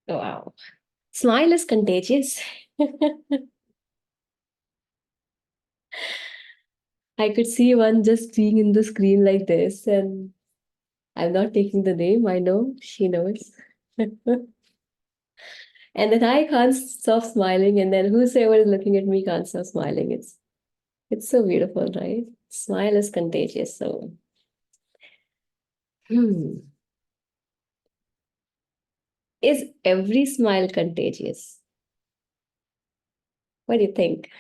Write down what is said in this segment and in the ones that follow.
Oh, wow. Smile is contagious. I could see one just being in the screen like this, and I'm not taking the name. I know she knows. And then I can't stop smiling, and then whosoever is looking at me can't stop smiling. It's so beautiful, right? Smile is contagious. So, hmm. Is every smile contagious? What do you think?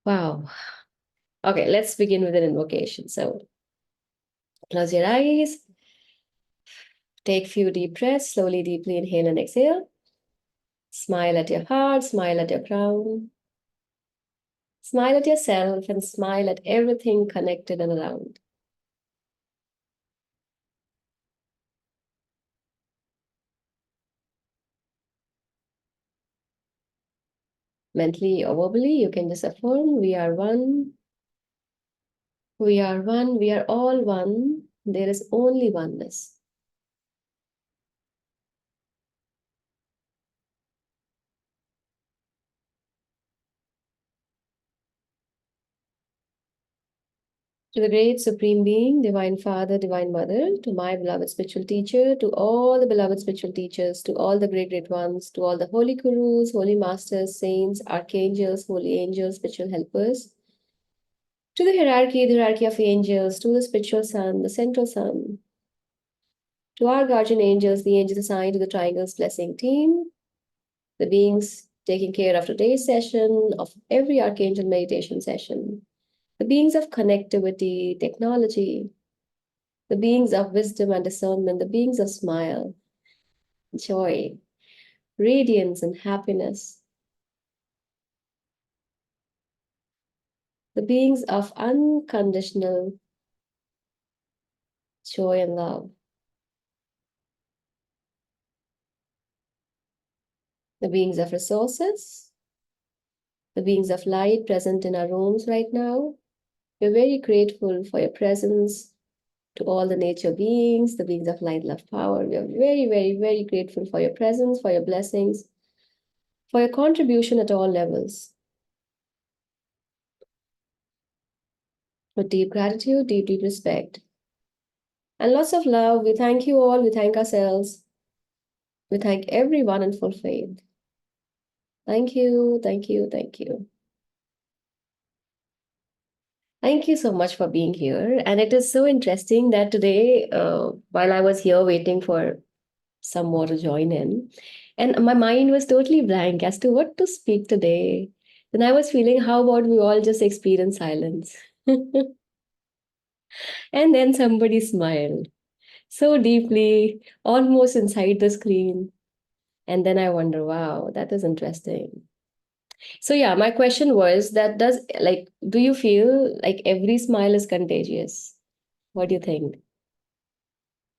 Wow. Okay, let's begin with an invocation. So, close your eyes, take few deep breaths, slowly, deeply inhale and exhale. Smile at your heart, smile at your crown, smile at yourself, and smile at everything connected and around. Mentally or verbally, you can just affirm, we are one, we are one, we are all one. There is only oneness. To the great Supreme Being, Divine Father, Divine Mother, to my beloved spiritual teacher, to all the beloved spiritual teachers, to all the great, great ones, to all the holy gurus, holy masters, saints, archangels, holy angels, spiritual helpers, to the hierarchy of angels, to the spiritual sun, the central sun, to our guardian angels, the angels assigned to the Triangles Blessing team, the beings taking care of today's session, of every Archangel meditation session, the beings of connectivity, technology, the beings of wisdom and discernment, the beings of smile, joy, radiance, and happiness, the beings of unconditional joy and love, the beings of resources, the beings of light present in our rooms right now. We're very grateful for your presence. To all the nature beings, the beings of light, love, power, we are very, very, very grateful for your presence, for your blessings, for your contribution at all levels. With deep gratitude, deep, deep respect, and lots of love, we thank you all, we thank ourselves, we thank everyone in full faith. Thank you, thank you, thank you. Thank you so much for being here. And it is so interesting that today, while I was here waiting for some more to join in, and my mind was totally blank as to what to speak today. Then I was feeling, how about we all just experience silence? And then somebody smiled so deeply, almost inside the screen. And then I wonder, wow, that is interesting. So yeah, my question was that do you feel like every smile is contagious? What do you think?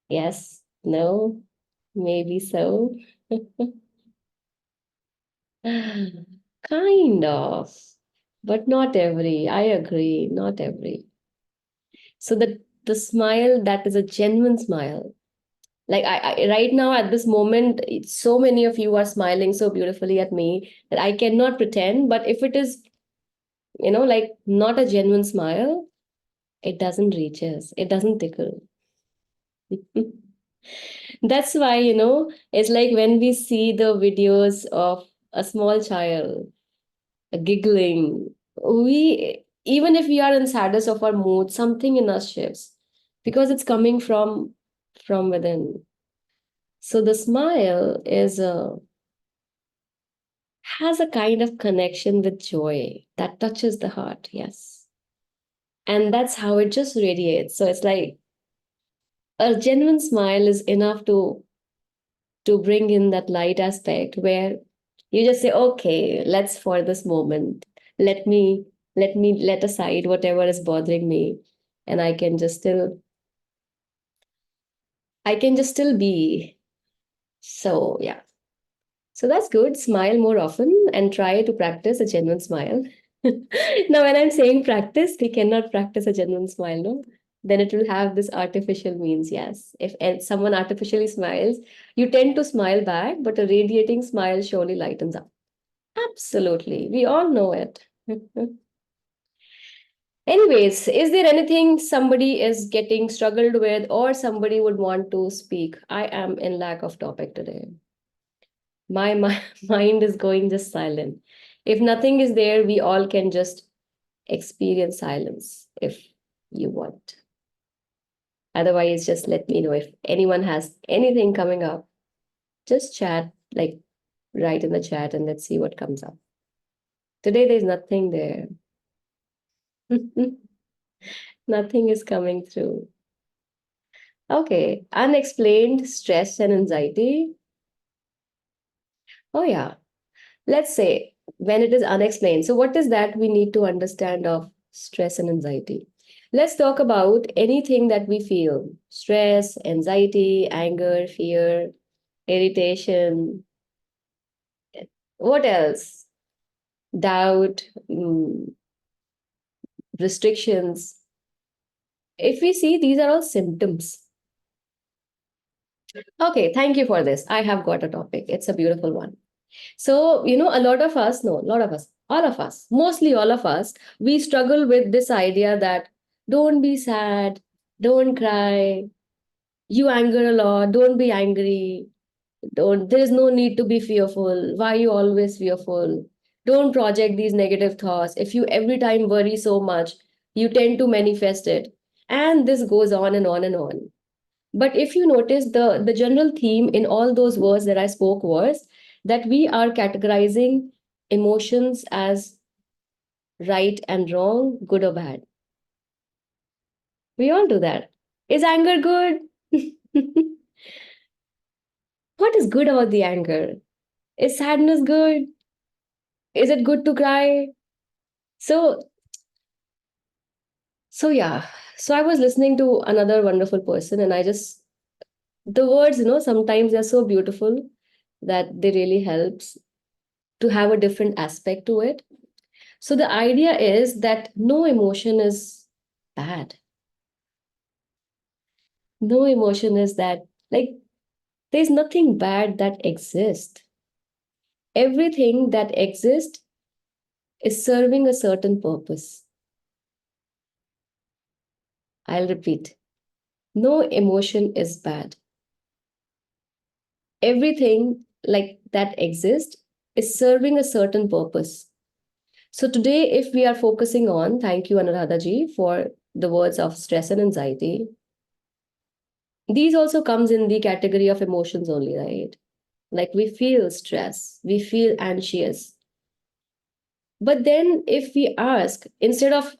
Yes, no, maybe so. Kind of, but not every. I agree, not every. So the smile that is a genuine smile. Like I right now at this moment, so many of you are smiling so beautifully at me that I cannot pretend. But if it is, like not a genuine smile, it doesn't reach us. It doesn't tickle. That's why, it's like when we see the videos of a small child giggling, we, even if we are in saddest of our mood, something in us shifts because it's coming from within. So the smile has a kind of connection with joy that touches the heart, yes. And that's how it just radiates. So it's like a genuine smile is enough to bring in that light aspect where you just say, okay, let's for this moment, let me let aside whatever is bothering me, and I can just still be. So yeah. So that's good. Smile more often and try to practice a genuine smile. Now, when I'm saying practice, we cannot practice a genuine smile, no? then it will have this artificial means. Yes. If someone artificially smiles, you tend to smile back, but a radiating smile surely lightens up. Absolutely. We all know it. Anyways, is there anything somebody is getting struggled with or somebody would want to speak? I am in lack of topic today. My mind is going just silent. If nothing is there, we all can just experience silence if you want. Otherwise, just let me know if anyone has anything coming up. Just chat, like write in the chat and let's see what comes up. Today, there's nothing there. Nothing is coming through. Okay, unexplained stress and anxiety. Oh, yeah. Let's say when it is unexplained. So, what is that we need to understand of stress and anxiety? Let's talk about anything that we feel: stress, anxiety, anger, fear, irritation. What else? Doubt, restrictions. If we see, these are all symptoms. Okay, thank you for this. I have got a topic. It's a beautiful one. So, a lot of us, no, a lot of us, all of us, mostly all of us, we struggle with this idea that don't be sad, don't cry, you anger a lot, don't be angry, don't, there is no need to be fearful. Why are you always fearful? Don't project these negative thoughts. If you every time worry so much, you tend to manifest it. And this goes on and on and on. But if you notice, the general theme in all those words that I spoke was that we are categorizing emotions as right and wrong, good or bad. We all do that. Is anger good? What is good about the anger? Is sadness good? Is it good to cry? So, so yeah. So I was listening to another wonderful person, and I just the words, sometimes they're so beautiful that they really helps to have a different aspect to it. So the idea is that no emotion is bad. No emotion is that, like, there's nothing bad that exists. Everything that exists is serving a certain purpose. I'll repeat. No emotion is bad. Everything like that exists is serving a certain purpose. So today, if we are focusing on, thank you, Anuradha ji, for the words of stress and anxiety. These also comes in the category of emotions only, right? Like we feel stress, we feel anxious. But then if we ask, instead of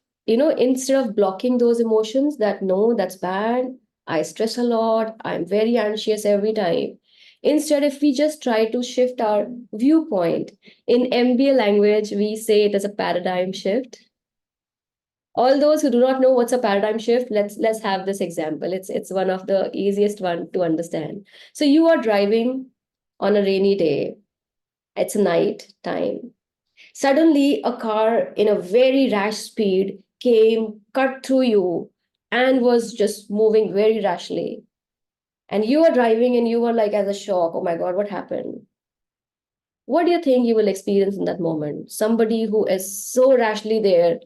blocking those emotions that no, that's bad, I stress a lot, I'm very anxious every time. Instead, if we just try to shift our viewpoint, in MBA language, we say it as a paradigm shift. All those who do not know what's a paradigm shift, let's have this example. It's one of the easiest one to understand. So you are driving on a rainy day. It's night time. Suddenly, a car in a very rash speed came, cut through you, and was just moving very rashly. And you were driving and you were like as a shock. Oh my God, what happened? What do you think you will experience in that moment? Somebody who is so rashly there,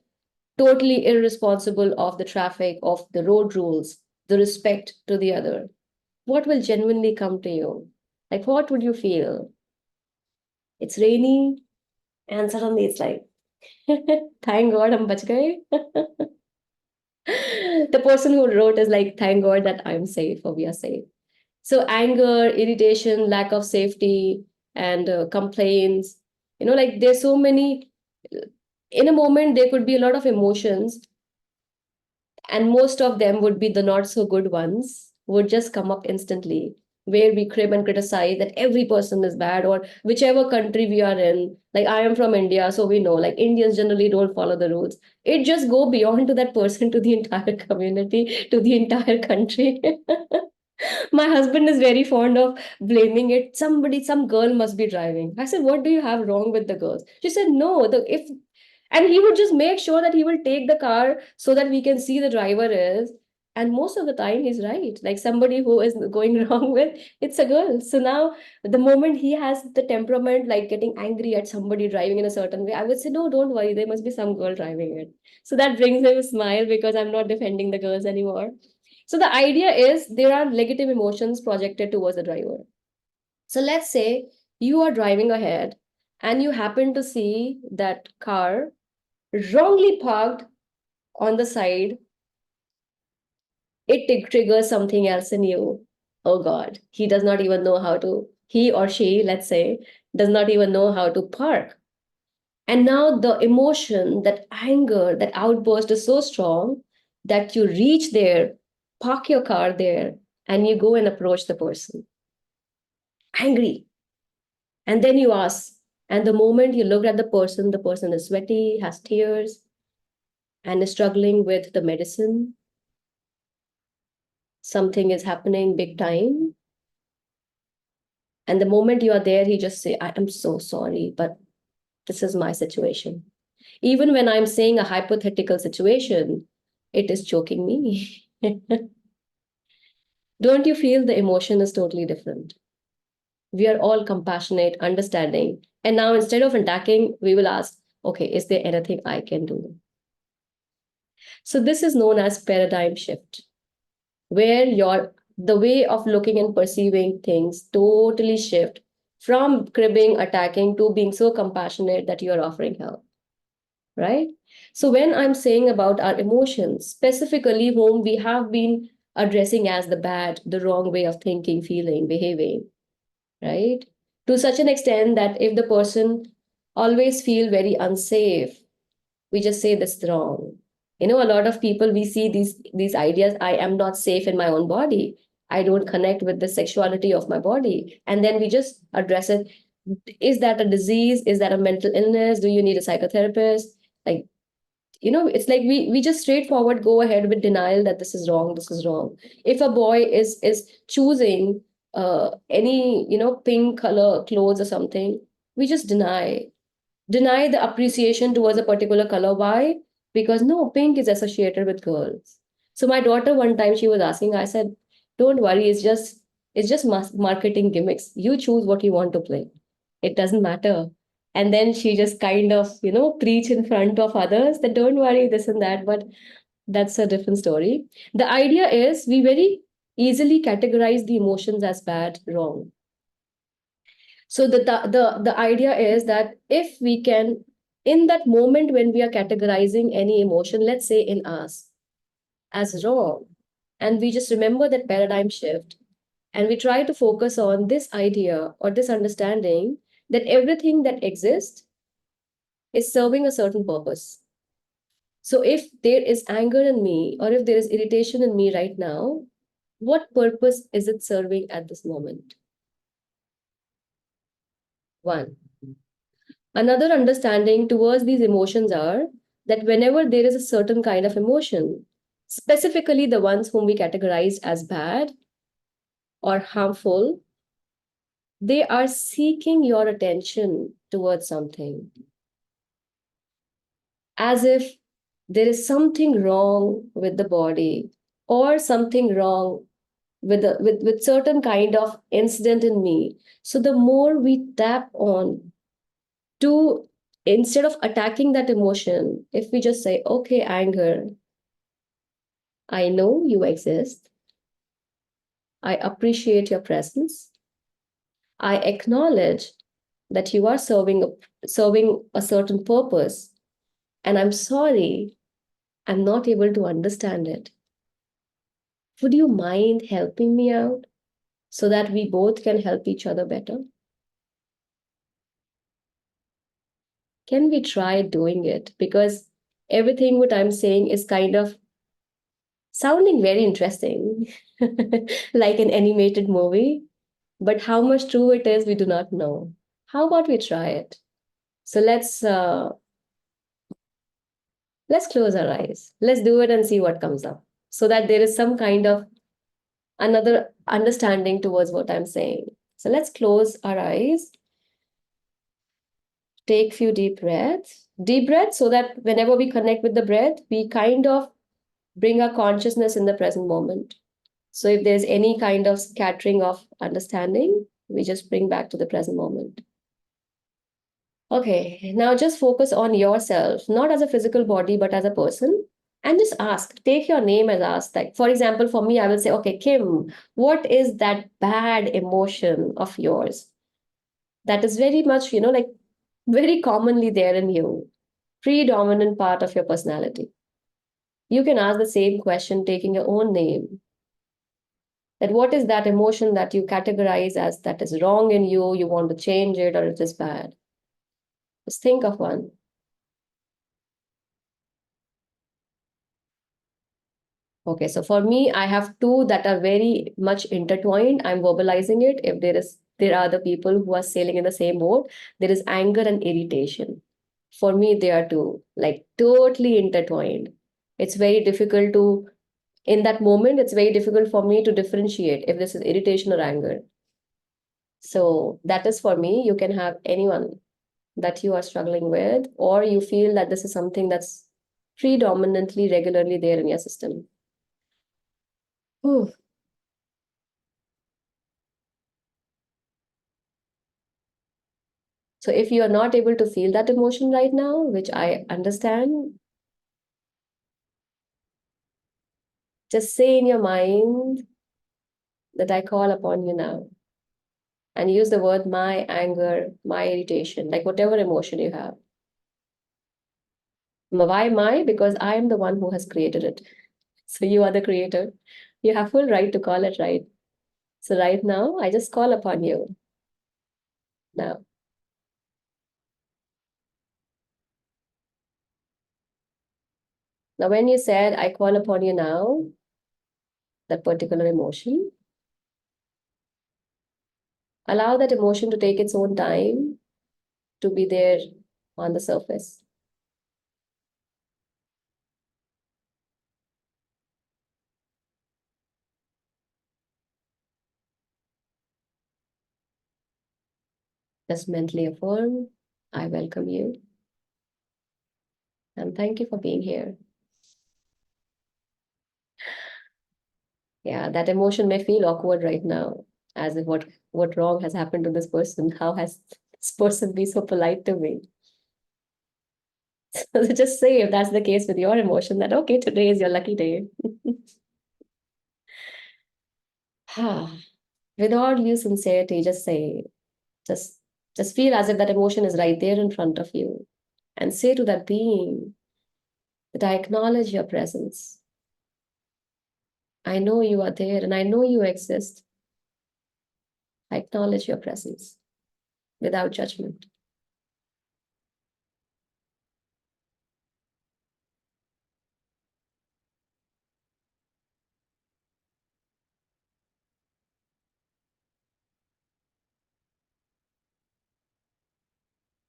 totally irresponsible of the traffic, of the road rules, the respect to the other. What will genuinely come to you? Like, what would you feel? It's rainy, and suddenly it's like, thank God I'm bach gaye. The person who wrote is like, thank God that I'm safe or we are safe. So anger, irritation, lack of safety, and complaints, like there's so many. In a moment, there could be a lot of emotions, and most of them would be the not so good ones, would just come up instantly, where we crib and criticize that every person is bad, or whichever country we are in. Like I am from India, so we know like Indians generally don't follow the rules. It just go beyond to that person, to the entire community, to the entire country. My husband is very fond of blaming it. Some girl must be driving. I said, what do you have wrong with the girls? She said, no, the if and he would just make sure that he will take the car so that we can see the driver is. And most of the time he's right. Like somebody who is going wrong with, it's a girl. So now the moment he has the temperament, like getting angry at somebody driving in a certain way, I would say, no, don't worry, there must be some girl driving it. So that brings him a smile because I'm not defending the girls anymore. So the idea is there are negative emotions projected towards the driver. So let's say you are driving ahead and you happen to see that car wrongly parked on the side. It triggers something else in you. Oh God, he does not even know how to, he or she, let's say, does not even know how to park. And now the emotion, that anger, that outburst is so strong that you reach there, park your car there, and you go and approach the person, angry. And then you ask, and the moment you look at the person is sweaty, has tears, and is struggling with the medicine. Something is happening big time. And the moment you are there, he just say, I am so sorry, but this is my situation. Even when I'm saying a hypothetical situation, it is choking me. Don't you feel the emotion is totally different? We are all compassionate, understanding. And now instead of attacking, we will ask, okay, is there anything I can do? So this is known as paradigm shift, where your the way of looking and perceiving things totally shift from cribbing, attacking to being so compassionate that you are offering help, right? So when I'm saying about our emotions, specifically whom we have been addressing as the bad, the wrong way of thinking, feeling, behaving, right? To such an extent that if the person always feel very unsafe, we just say this is wrong. A lot of people, we see these ideas, I am not safe in my own body, I don't connect with the sexuality of my body, and then we just address it. Is that a disease? Is that a mental illness? Do you need a psychotherapist? Like, it's like we just straightforward go ahead with denial that this is wrong, this is wrong. If a boy is choosing any pink color clothes or something, we just deny the appreciation towards a particular color. Why? Because no, pink is associated with girls. So my daughter, one time she was asking, I said, don't worry, it's just marketing gimmicks. You choose what you want to play. It doesn't matter. And then she just kind of, preach in front of others that don't worry, this and that. But that's a different story. The idea is we very easily categorize the emotions as bad, wrong. So the idea is that if we can, in that moment when we are categorizing any emotion, let's say in us as wrong, and we just remember that paradigm shift, and we try to focus on this idea or this understanding that everything that exists is serving a certain purpose. So if there is anger in me or if there is irritation in me right now, what purpose is it serving at this moment? One. Another understanding towards these emotions are that whenever there is a certain kind of emotion, specifically the ones whom we categorize as bad or harmful, they are seeking your attention towards something, as if there is something wrong with the body or something wrong with certain kind of incident in me. So the more we tap on to, instead of attacking that emotion, if we just say, okay, anger, I know you exist, I appreciate your presence, I acknowledge that you are serving a certain purpose, and I'm sorry I'm not able to understand it. Would you mind helping me out so that we both can help each other better? Can we try doing it? Because everything what I'm saying is kind of sounding very interesting, like an animated movie, but how much true it is, we do not know. How about we try it? So let's close our eyes. Let's do it and see what comes up, so that there is some kind of another understanding towards what I'm saying. So let's close our eyes, take few deep breaths, so that whenever we connect with the breath, we kind of bring our consciousness in the present moment. So if there's any kind of scattering of understanding, we just bring back to the present moment. Okay, now just focus on yourself, not as a physical body, but as a person. And just ask, take your name and ask. Like, for example, for me, I will say, okay, Kim, what is that bad emotion of yours that is very much, like very commonly there in you, predominant part of your personality? You can ask the same question, taking your own name. That what is that emotion that you categorize as that is wrong in you, you want to change it, or it is bad? Just think of one. Okay, so for me, I have two that are very much intertwined. I'm verbalizing it. If there are other people who are sailing in the same boat, there is anger and irritation. For me, they are two, like totally intertwined. It's very difficult to, in that moment, it's very difficult for me to differentiate if this is irritation or anger. So that is for me. You can have anyone that you are struggling with, or you feel that this is something that's predominantly regularly there in your system. Whew. So if you are not able to feel that emotion right now, which I understand, just say in your mind that I call upon you now, and use the word my anger, my irritation, like whatever emotion you have. Why my? Because I am the one who has created it. So you are the creator. You have full right to call it right. So right now, I just call upon you now. Now, when you said I call upon you now, that particular emotion, allow that emotion to take its own time to be there on the surface. Just mentally affirm, I welcome you and thank you for being here. Yeah, that emotion may feel awkward right now, as if what wrong has happened to this person? How has this person been so polite to me? So just say if that's the case with your emotion, that okay, today is your lucky day. With all due sincerity, just say, just just feel as if that emotion is right there in front of you. And say to that being that I acknowledge your presence. I know you are there and I know you exist. I acknowledge your presence without judgment.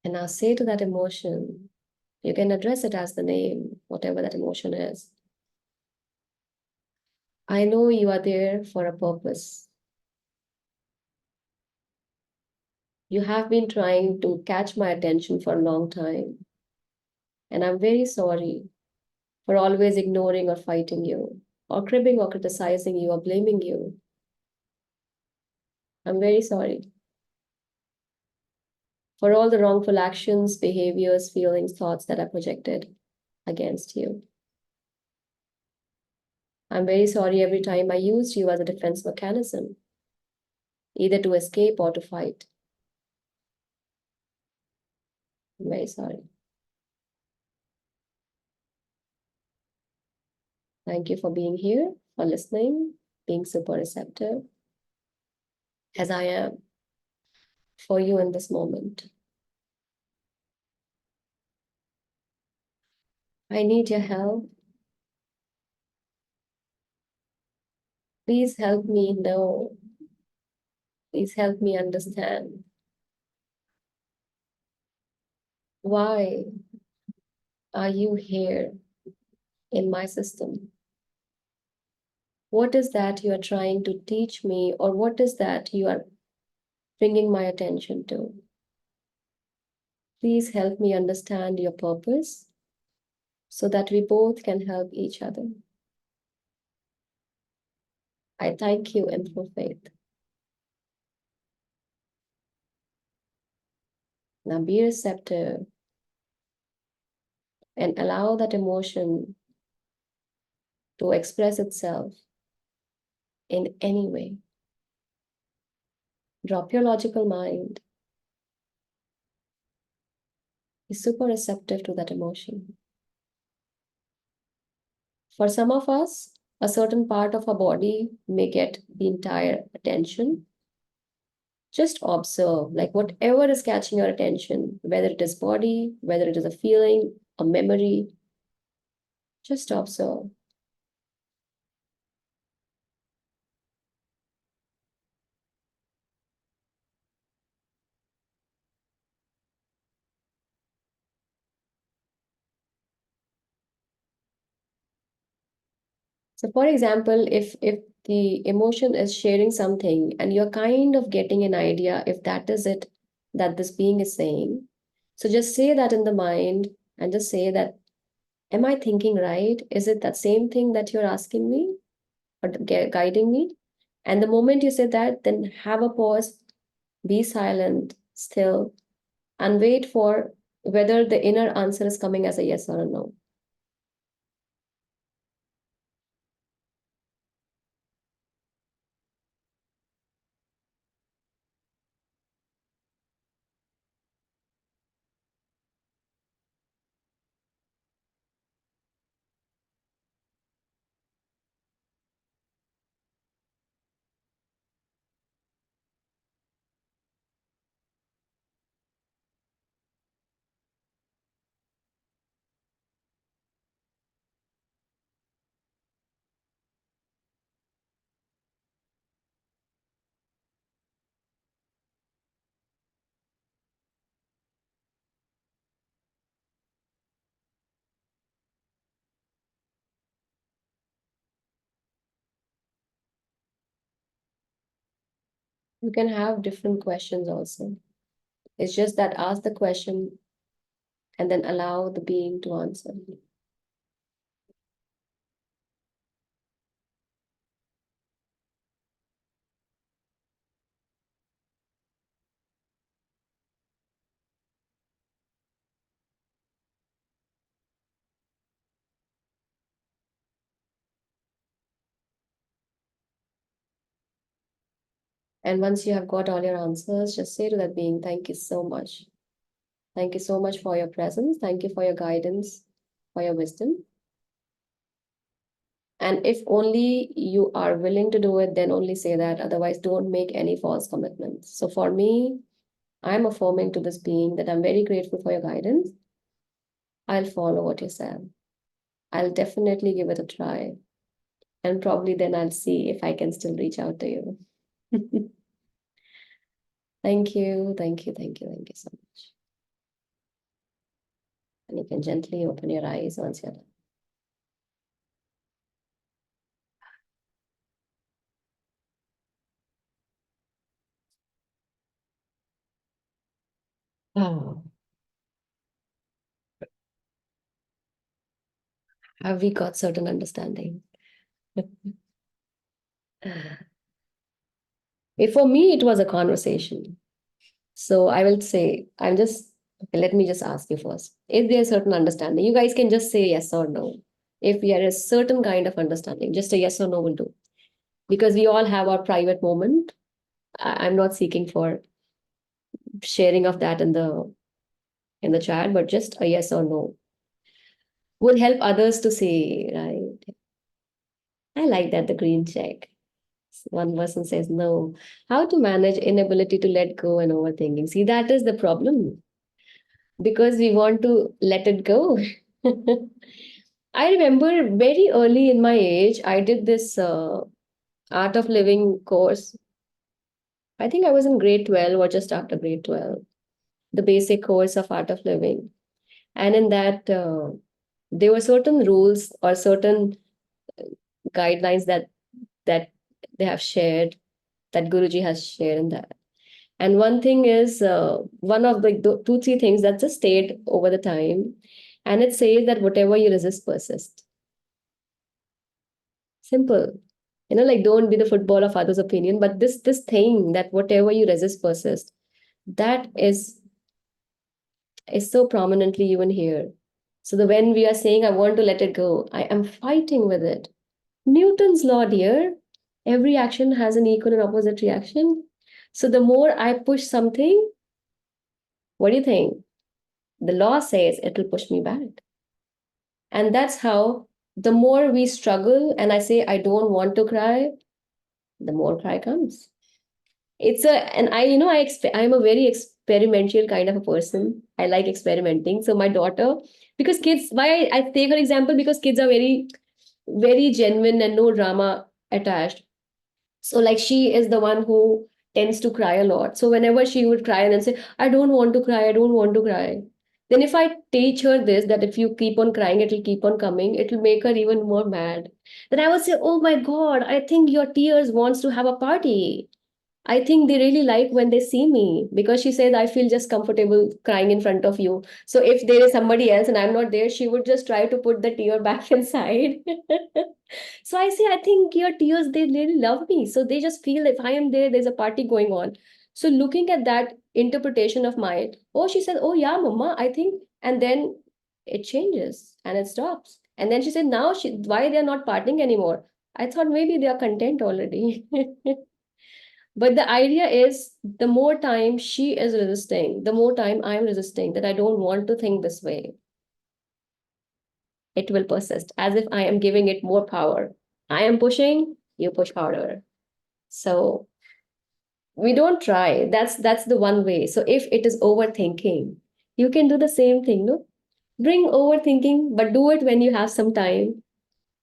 And now say to that emotion, you can address it as the name, whatever that emotion is. I know you are there for a purpose. You have been trying to catch my attention for a long time. And I'm very sorry for always ignoring or fighting you, or cribbing or criticizing you, or blaming you. I'm very sorry for all the wrongful actions, behaviors, feelings, thoughts that I projected against you. I'm very sorry every time I used you as a defense mechanism, either to escape or to fight. I'm very sorry. Thank you for being here, for listening, being super receptive, as I am for you in this moment. I need your help. Please help me know. Please help me understand. Why are you here in my system? What is that you are trying to teach me, or what is that you are bringing my attention to? Please help me understand your purpose so that we both can help each other. I thank you in full faith. Now be receptive and allow that emotion to express itself in any way. Drop your logical mind. Be super receptive to that emotion. For some of us, a certain part of our body may get the entire attention. Just observe, like whatever is catching your attention, whether it is body, whether it is a feeling, a memory, just observe. So for example, if the emotion is sharing something and you're kind of getting an idea if that is it that this being is saying, so just say that in the mind and just say that, am I thinking right? Is it that same thing that you're asking me or guiding me? And the moment you say that, then have a pause, be silent, still, and wait for whether the inner answer is coming as a yes or a no. You can have different questions also. It's just that ask the question and then allow the being to answer. And once you have got all your answers, just say to that being, thank you so much. Thank you so much for your presence. Thank you for your guidance, for your wisdom. And if only you are willing to do it, then only say that. Otherwise, don't make any false commitments. So for me, I'm affirming to this being that I'm very grateful for your guidance. I'll follow what you said. I'll definitely give it a try. And probably then I'll see if I can still reach out to you. Thank you, thank you, thank you, thank you so much. And you can gently open your eyes once you're done. Oh, have we got certain understanding? For me, it was a conversation. So I will say, okay, let me just ask you first. Is there a certain understanding? You guys can just say yes or no. If there is certain kind of understanding, just a yes or no will do. Because we all have our private moment. I'm not seeking for sharing of that in the chat, but just a yes or no will help others to say, right? I like that, the green check. One person says no. How to manage inability to let go and overthinking? See, that is the problem because we want to let it go. I remember very early in my age, I did this art of living course. I think I was in grade 12 or just after grade 12, the basic course of art of living. And in that, there were certain rules or certain guidelines that they have shared, that Guruji has shared in that. And one thing is one of the two, three things that just stayed over the time. And it says that whatever you resist persists. Simple. Like don't be the football of others' opinion, but this thing that whatever you resist persists, that is so prominently even here. So the when we are saying I want to let it go, I am fighting with it. Newton's law, dear. Every action has an equal and opposite reaction. So the more I push something, what do you think? The law says it will push me back. And that's how the more we struggle and I say I don't want to cry, the more cry comes. It's a and I you know I'm a very experimental kind of a person. I like experimenting. So my daughter, because kids, why I take her example, because kids are very very genuine and no drama attached. So like she is the one who tends to cry a lot. So whenever she would cry and then say, I don't want to cry, I don't want to cry. Then if I teach her this, that if you keep on crying, it will keep on coming, it will make her even more mad. Then I would say, oh my God, I think your tears wants to have a party. I think they really like when they see me, because she says, I feel just comfortable crying in front of you. So if there is somebody else and I'm not there, she would just try to put the tear back inside. So I say, I think your tears, they really love me. So they just feel if I am there, there's a party going on. So looking at that interpretation of mine, oh, she said, oh yeah, mama, I think, and then it changes and it stops. And then she said, now why they're not partying anymore? I thought maybe they are content already. But the idea is the more time she is resisting, the more time I'm resisting that I don't want to think this way, it will persist as if I am giving it more power. I am pushing, you push harder. So we don't try. That's the one way. So if it is overthinking, you can do the same thing, no? Bring overthinking, but do it when you have some time.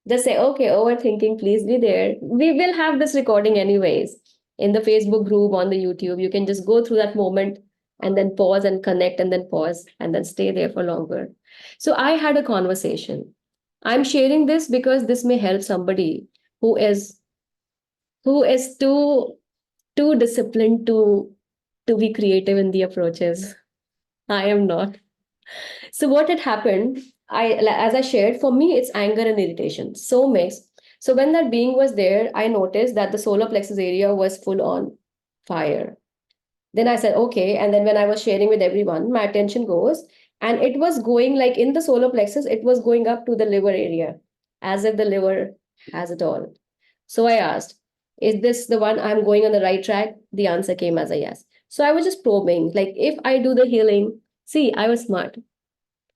Just say, okay, overthinking, please be there. We will have this recording anyways in the Facebook group, on the YouTube. You can just go through that moment and then pause and connect and then pause and then stay there for longer. So I had a conversation. I'm sharing this because this may help somebody who is too disciplined to be creative in the approaches. I am not. So what had happened, as I shared, for me it's anger and irritation, so mixed. So when that being was there, I noticed that the solar plexus area was full on fire. Then I said, okay. And then when I was sharing with everyone, my attention goes, and it was going like in the solar plexus, it was going up to the liver area, as if the liver has it all. So I asked, is this the one I'm going on the right track? The answer came as a yes. So I was just probing, like if I do the healing, see, I was smart.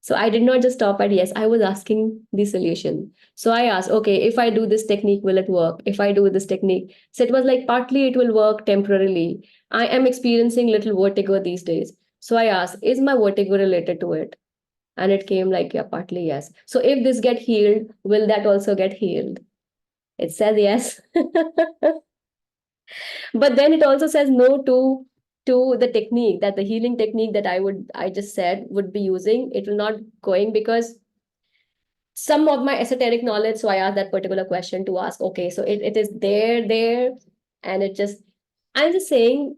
So I did not just stop at yes, I was asking the solution. So I asked, okay, if I do this technique, will it work? If I do this technique. So it was like partly it will work temporarily. I am experiencing little vertigo these days. So I asked, is my vertigo related to it? And it came like, yeah, partly yes. So if this get healed, will that also get healed? It says yes. But then it also says no to the technique, that the healing technique that I just said would be using, it will not going, because some of my esoteric knowledge. So I asked that particular question to ask, okay, so it is there, and it just, I'm just saying,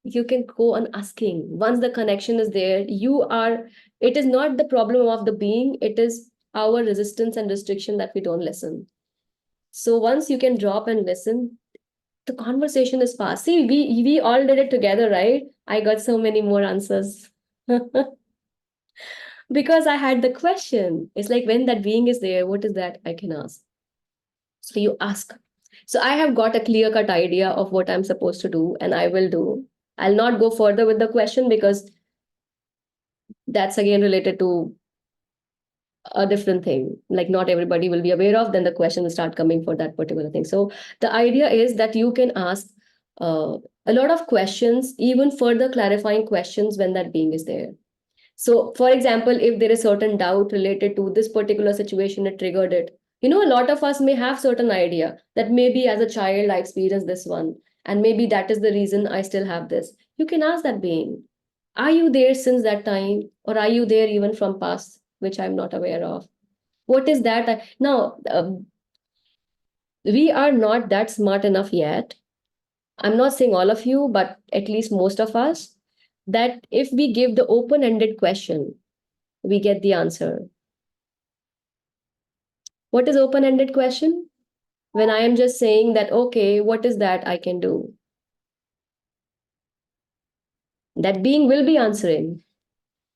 you can go on asking. Once the connection is there, it is not the problem of the being, it is our resistance and restriction that we don't listen. So once you can drop and listen, the conversation is fast. See, we all did it together, right? I got so many more answers. Because I had the question. It's like when that being is there, what is that I can ask? So you ask. So I have got a clear cut idea of what I'm supposed to do, and I will do. I'll not go further with the question because that's again related to a different thing. Like not everybody will be aware of, then the question will start coming for that particular thing. So the idea is that you can ask a lot of questions, even further clarifying questions when that being is there. So, for example, if there is certain doubt related to this particular situation, it triggered it. A lot of us may have certain idea that maybe as a child I experienced this one, and maybe that is the reason I still have this. You can ask that being, are you there since that time, or are you there even from past, which I'm not aware of? What is that? Now, we are not that smart enough yet. I'm not saying all of you, but at least most of us, that if we give the open-ended question, we get the answer. What is open-ended question? when I am just saying that, okay, what is that I can do? That being will be answering.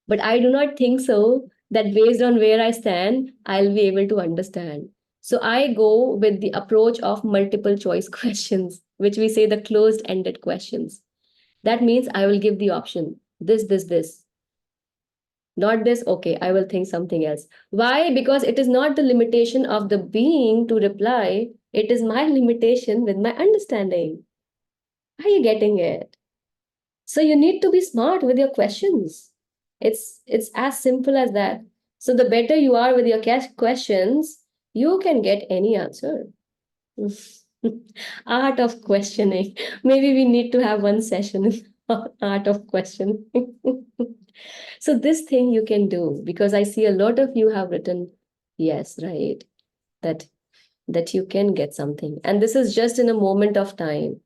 But I do not think so that based on where I stand, I'll be able to understand. So I go with the approach of multiple choice questions, which we say the closed ended questions. That means I will give the option this. Not this, okay, I will think something else. Why? Because it is not the limitation of the being to reply, it is my limitation with my understanding. Are you getting it? So you need to be smart with your questions. It's as simple as that. So the better you are with your questions, you can get any answer. Art of questioning. Maybe we need to have one session on art of questioning. So this thing you can do because I see a lot of you have written yes, right? That that you can get something. And this is just in a moment of time.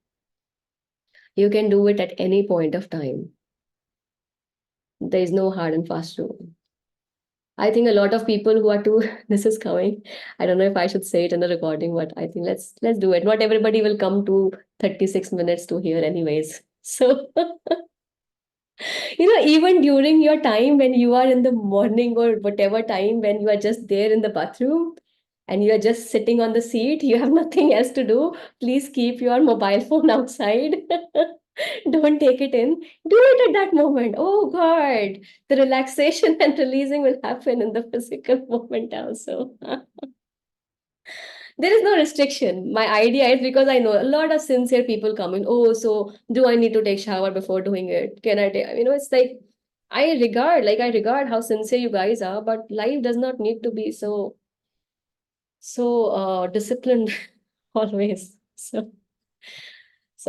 You can do it at any point of time. There is no hard and fast rule. I think a lot of people who are too this is coming. I don't know if I should say it in the recording, but I think let's do it. Not everybody will come to 36 minutes to hear anyways. So even during your time when you are in the morning or whatever time when you are just there in the bathroom and you are just sitting on the seat, you have nothing else to do, please keep your mobile phone outside. Don't take it in. Do it at that moment. Oh God, the relaxation and releasing will happen in the physical moment also. There is no restriction. My idea is because I know a lot of sincere people come in. Oh, so do I need to take shower before doing it? Can I take, it's like I regard how sincere you guys are, but life does not need to be so disciplined always. So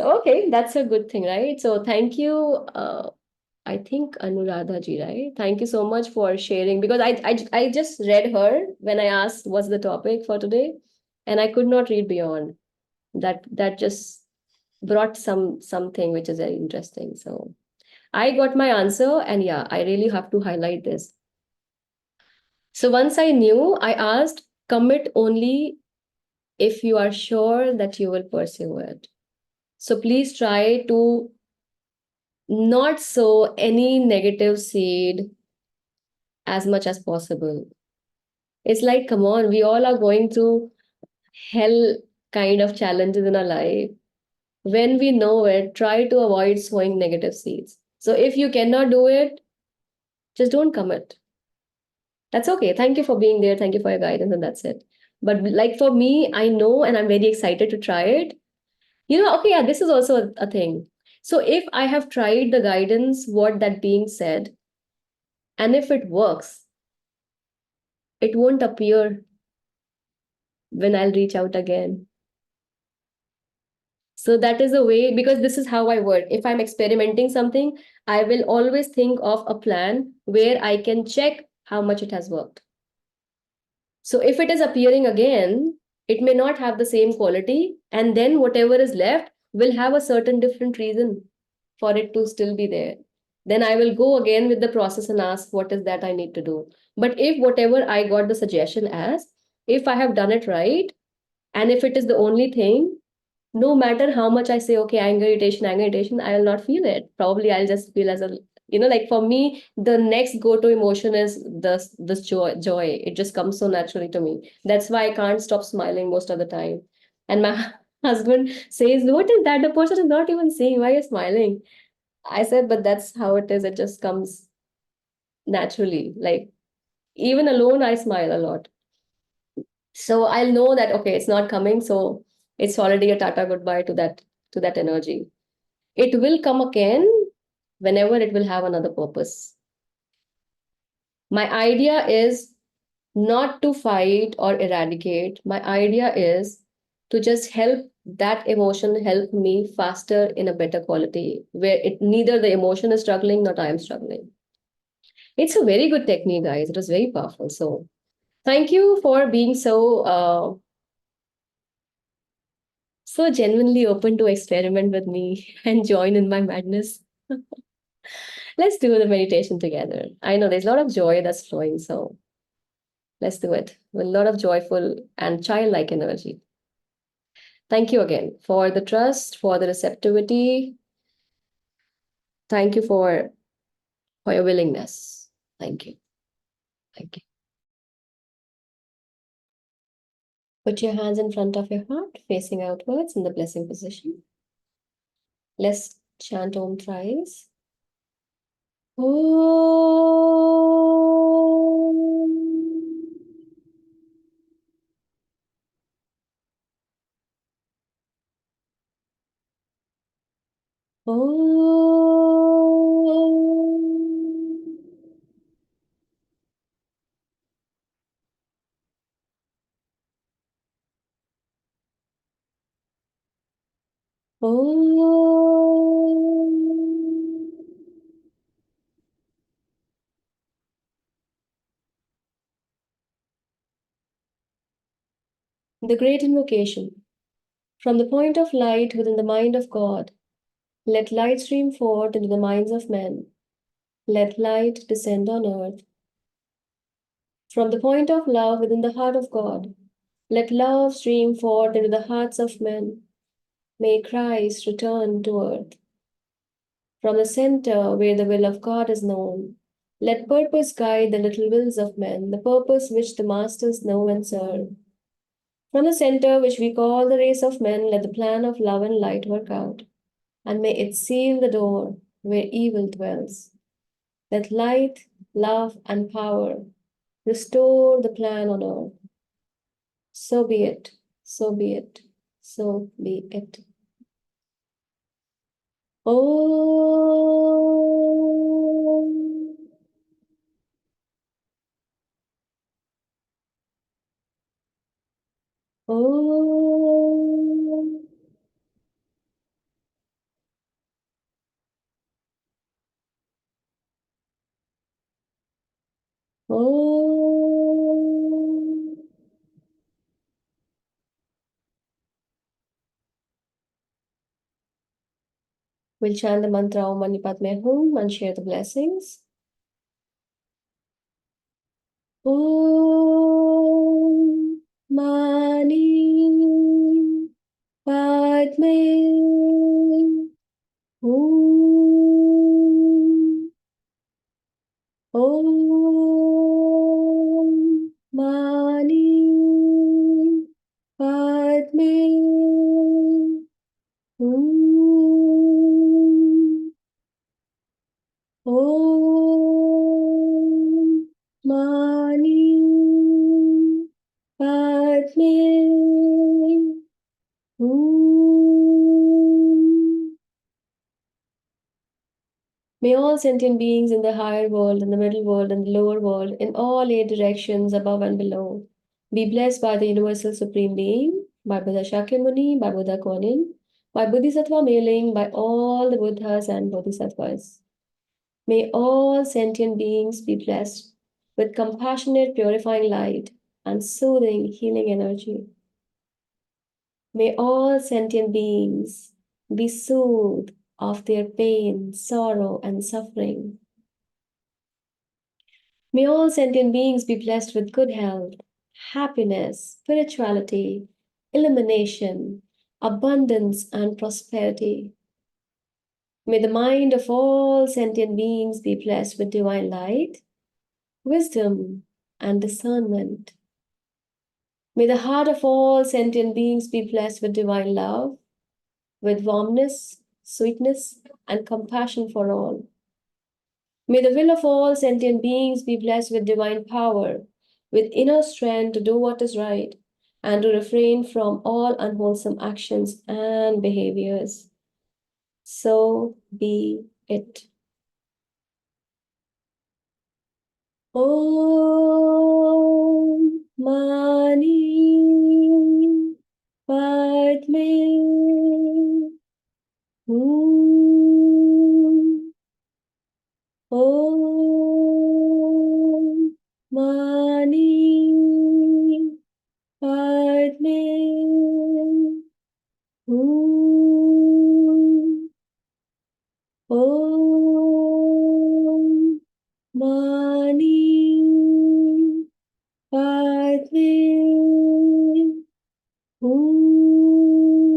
okay, that's a good thing, right? So thank you. I think Anuradha ji, right? Thank you so much for sharing because I just read her when I asked what's the topic for today, and I could not read beyond that just brought something which is very interesting. So I got my answer, and yeah, I really have to highlight this. So once I knew, I asked, commit only if you are sure that you will pursue it. So please try to not sow any negative seed as much as possible. It's like, come on, we all are going through hell kind of challenges in our life. When we know it, try to avoid sowing negative seeds. So if you cannot do it, just don't commit. That's okay. Thank you for being there. Thank you for your guidance, and that's it. But like for me, I know and I'm very excited to try it. Okay, yeah, this is also a thing. So if I have tried the guidance, what that being said, and if it works, it won't appear when I'll reach out again. So that is a way, because this is how I work. If I'm experimenting something, I will always think of a plan where I can check how much it has worked. So if it is appearing again, it may not have the same quality, and then whatever is left will have a certain different reason for it to still be there. Then I will go again with the process and ask, what is that I need to do? But if whatever I got the suggestion as, if I have done it right, and if it is the only thing, no matter how much I say, okay, anger, irritation, I will not feel it. Probably I'll just feel as like for me, the next go-to emotion is this joy. It just comes so naturally to me. That's why I can't stop smiling most of the time. And my husband says, what is that? The person is not even saying, why are you smiling? I said, but that's how it is. It just comes naturally. Like even alone, I smile a lot. So I'll know that, okay, it's not coming. So it's already a tata goodbye to that energy. It will come again whenever it will have another purpose. My idea is not to fight or eradicate. My idea is to just help that emotion help me faster in a better quality where it neither the emotion is struggling nor I am struggling. It's a very good technique, guys. It was very powerful. So thank you for being so genuinely open to experiment with me and join in my madness. Let's do the meditation together. I know there's a lot of joy that's flowing, so let's do it with a lot of joyful and childlike energy. Thank you again for the trust, for the receptivity. Thank you for your willingness. Thank you. Thank you. Put your hands in front of your heart, facing outwards in the blessing position. Let's chant Om thrice. Om. Om. Om. The Great Invocation. From the point of light within the mind of God, let light stream forth into the minds of men. Let light descend on earth. From the point of love within the heart of God, let love stream forth into the hearts of men. May Christ return to earth. From the center where the will of God is known, let purpose guide the little wills of men, the purpose which the masters know and serve. From the center which we call the race of men, let the plan of love and light work out, and may it seal the door where evil dwells. Let light, love, and power restore the plan on earth. So be it, so be it, so be it. Om. Om. Om. We'll chant the mantra Om Mani Padme Hum and share the blessings. Om Mani Padme Hum. Om Mani Padme Hum. Om Mani Padme Hum. May all sentient beings in the higher world, in the middle world, and the lower world, in all eight directions, above and below, be blessed by the Universal Supreme Being, by Buddha Shakyamuni, by Buddha Kuan Yin, by Bodhisattva Mailing, by all the Buddhas and Bodhisattvas. May all sentient beings be blessed with compassionate, purifying light and soothing, healing energy. May all sentient beings be soothed of their pain, sorrow, and suffering. May all sentient beings be blessed with good health, happiness, spirituality, illumination, abundance, and prosperity. May the mind of all sentient beings be blessed with divine light, wisdom, and discernment. May the heart of all sentient beings be blessed with divine love, with warmness, sweetness, and compassion for all. May the will of all sentient beings be blessed with divine power, with inner strength to do what is right, and to refrain from all unwholesome actions and behaviors. So be it. Om Mani Padme Hum. Om Mani Padme Hum. Om Mani Padme Hum.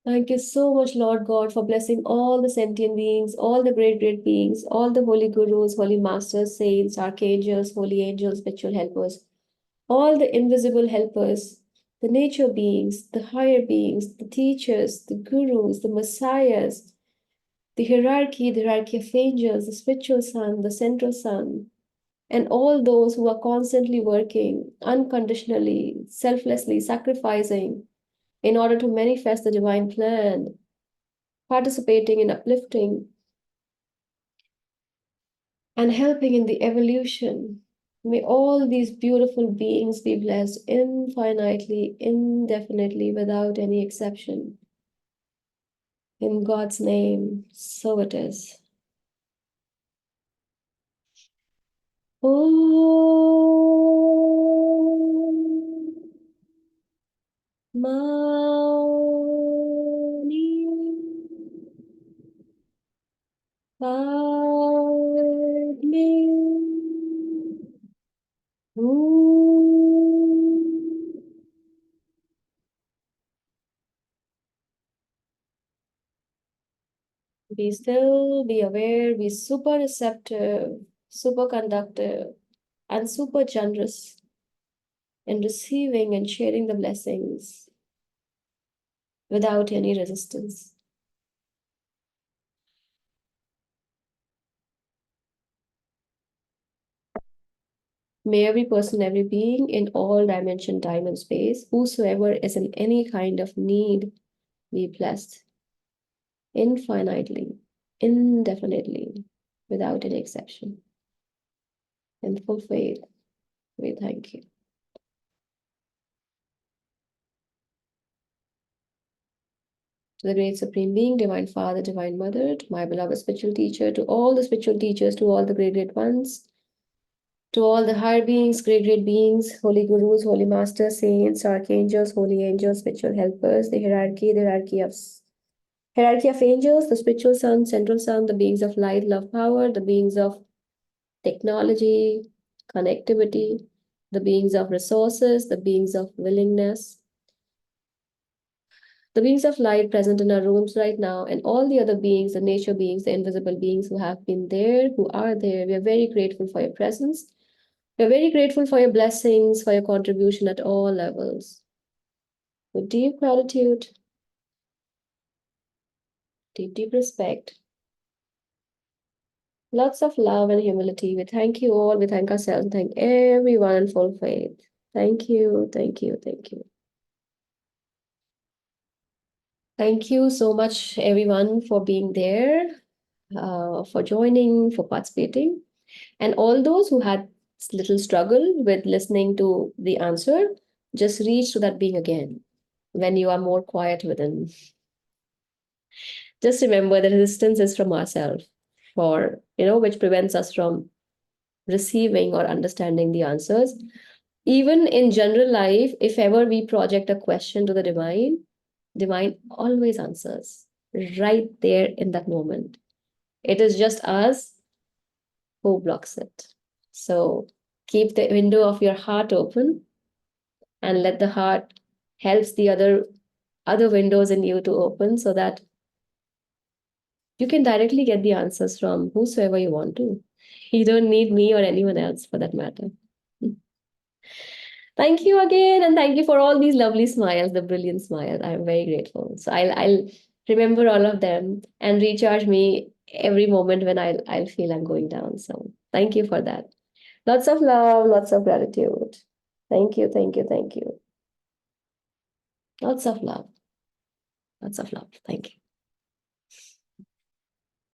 Thank you so much, Lord God, for blessing all the sentient beings, all the great, great beings, all the holy gurus, holy masters, saints, archangels, holy angels, spiritual helpers, all the invisible helpers, the nature beings, the higher beings, the teachers, the gurus, the messiahs, the hierarchy of angels, the spiritual sun, the central sun, and all those who are constantly working unconditionally, selflessly, sacrificing in order to manifest the divine plan, participating in uplifting and helping in the evolution. May all these beautiful beings be blessed infinitely, indefinitely, without any exception. In God's name, so it is. Om Mani Padme Hum. Be still, be aware, be super receptive, super conductive, and super generous in receiving and sharing the blessings without any resistance. May every person, every being in all dimension, time, and space, whosoever is in any kind of need, be blessed infinitely, indefinitely, without any exception. In full faith, we thank you. To the great supreme being, divine father, divine mother, to my beloved spiritual teacher, to all the spiritual teachers, to all the great great ones, to all the higher beings, great great beings, holy gurus, holy masters, saints, archangels, holy angels, spiritual helpers, the hierarchy of angels, the spiritual sun, central sun, the beings of light, love, power, the beings of technology, connectivity, the beings of resources, the beings of willingness, the beings of light present in our rooms right now, and all the other beings, the nature beings, the invisible beings who have been there, who are there. We are very grateful for your presence. We are very grateful for your blessings, for your contribution at all levels. With deep gratitude, deep, deep respect, lots of love and humility. We thank you all. We thank ourselves. We thank everyone in full faith. Thank you, thank you, thank you. Thank you so much, everyone, for being there, for joining, for participating. And all those who had little struggle with listening to the answer, just reach to that being again when you are more quiet within. Just remember the resistance is from ourselves, which prevents us from receiving or understanding the answers. Even in general life, if ever we project a question to the divine always answers right there in that moment. It is just us who blocks it. So keep the window of your heart open and let the heart helps the other windows in you to open so that you can directly get the answers from whosoever you want to. You don't need me or anyone else for that matter. Thank you again, and thank you for all these lovely smiles, the brilliant smiles. I'm very grateful. So I'll remember all of them and recharge me every moment when I'll feel I'm going down. So thank you for that. Lots of love, lots of gratitude. Thank you, thank you, thank you. Lots of love. Lots of love. Thank you.